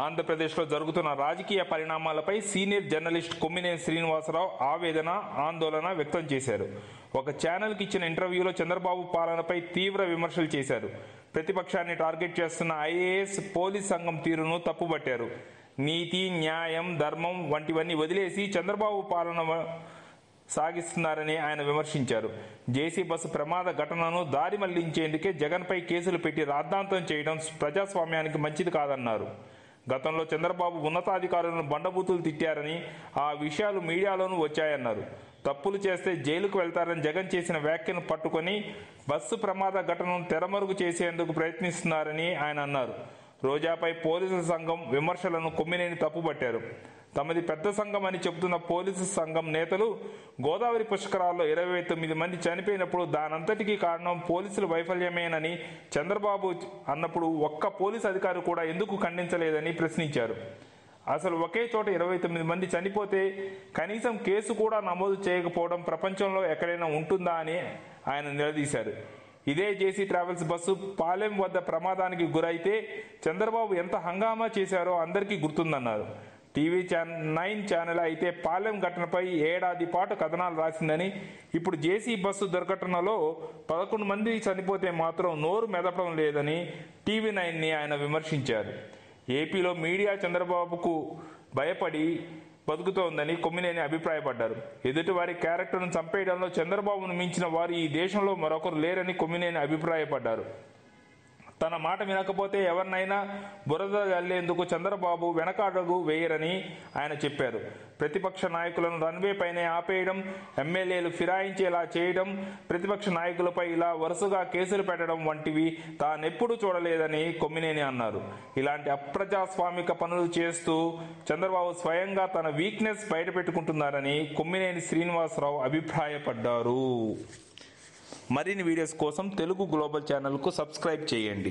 ఆంధ్రప్రదేశ్లో జరుగుతున్న రాజకీయ పరిణామాలపై సీనియర్ జర్నలిస్ట్ కొమ్మినేని శ్రీనివాసరావు ఆవేదన, ఆందోళన వ్యక్తం చేశారు. ఒక ఛానల్కి ఇచ్చిన ఇంటర్వ్యూలో చంద్రబాబు పాలనపై తీవ్ర విమర్శలు చేశారు. ప్రతిపక్షాన్ని టార్గెట్ చేస్తున్న ఐఏఎస్, పోలీస్ సంఘం తీరును తప్పుబట్టారు. నీతి, న్యాయం, ధర్మం వంటివన్నీ వదిలేసి చంద్రబాబు పాలన సాగిస్తున్నారని ఆయన విమర్శించారు. జేసీ బస్సు ప్రమాద ఘటనను దారి మళ్లించేందుకే జగన్పై కేసులు పెట్టి రాద్ధాంతం చేయడం ప్రజాస్వామ్యానికి మంచిది కాదన్నారు. గతంలో చంద్రబాబు ఉన్నతాధికారులను బండబూతులు తిట్టారని, ఆ విషయాలు మీడియాలోనూ వచ్చాయన్నారు. తప్పులు చేస్తే జైలుకు వెళ్తారని జగన్ చేసిన వ్యాఖ్యను పట్టుకొని బస్సు ప్రమాద ఘటనను తెరమరుగు చేసేందుకు ప్రయత్నిస్తున్నారని ఆయన అన్నారు. రోజాపై పోలీసుల సంఘం విమర్శలను కొమ్మినేని తప్పుపట్టారు. తమది పెద్ద సంఘం అని చెబుతున్న పోలీసు సంఘం నేతలు గోదావరి పుష్కరాల్లో 29 మంది చనిపోయినప్పుడు దానంతటికీ కారణం పోలీసుల వైఫల్యమేనని చంద్రబాబు అన్నప్పుడు ఒక్క పోలీసు అధికారి కూడా ఎందుకు ఖండించలేదని ప్రశ్నించారు. అసలు ఒకే చోట 29 మంది చనిపోతే కనీసం కేసు కూడా నమోదు చేయకపోవడం ప్రపంచంలో ఎక్కడైనా ఉంటుందా అని ఆయన నిలదీశారు. ఇదే జేసీ ట్రావెల్స్ బస్సు పాలెం వద్ద ప్రమాదానికి గురైతే చంద్రబాబు ఎంత హంగామా చేశారో అందరికీ గుర్తుందన్నారు. టీవీ 9 ఛానల్ అయితే పాలెం ఘటనపై ఏడాది పాటు కథనాలు రాసిందని, ఇప్పుడు జేసీ బస్సు దుర్ఘటనలో 11 మంది చనిపోతే మాత్రం నోరు మెదపడం లేదని టీవీ 9ని ఆయన విమర్శించారు. ఏపీలో మీడియా చంద్రబాబుకు భయపడి బతుకుతోందని కొమ్మినేని అభిప్రాయపడ్డారు. ఎదుటివారి క్యారెక్టర్ను చంపేయడంలో చంద్రబాబును మించిన వారు ఈ దేశంలో మరొకరు లేరని కొమ్మినేని అభిప్రాయపడ్డారు. తన మాట వినకపోతే ఎవరినైనా బురద జల్లేందుకు చంద్రబాబు వెనకాడుగు వేయరని ఆయన చెప్పారు. ప్రతిపక్ష నాయకులను రన్వే పైనే ఆపేయడం, ఎమ్మెల్యేలు ఫిరాయించేలా చేయడం, ప్రతిపక్ష నాయకులపై ఇలా వరుసగా కేసులు పెట్టడం వంటివి తానెప్పుడూ చూడలేదని కొమ్మినేని అన్నారు. ఇలాంటి అప్రజాస్వామిక పనులు చేస్తూ చంద్రబాబు స్వయంగా తన వీక్నెస్ బయటపెట్టుకుంటున్నారని కొమ్మినేని శ్రీనివాసరావు అభిప్రాయపడ్డారు. మరిన్ని వీడియోస్ కోసం తెలుగు గ్లోబల్ ఛానల్కు సబ్స్క్రైబ్ చేయండి.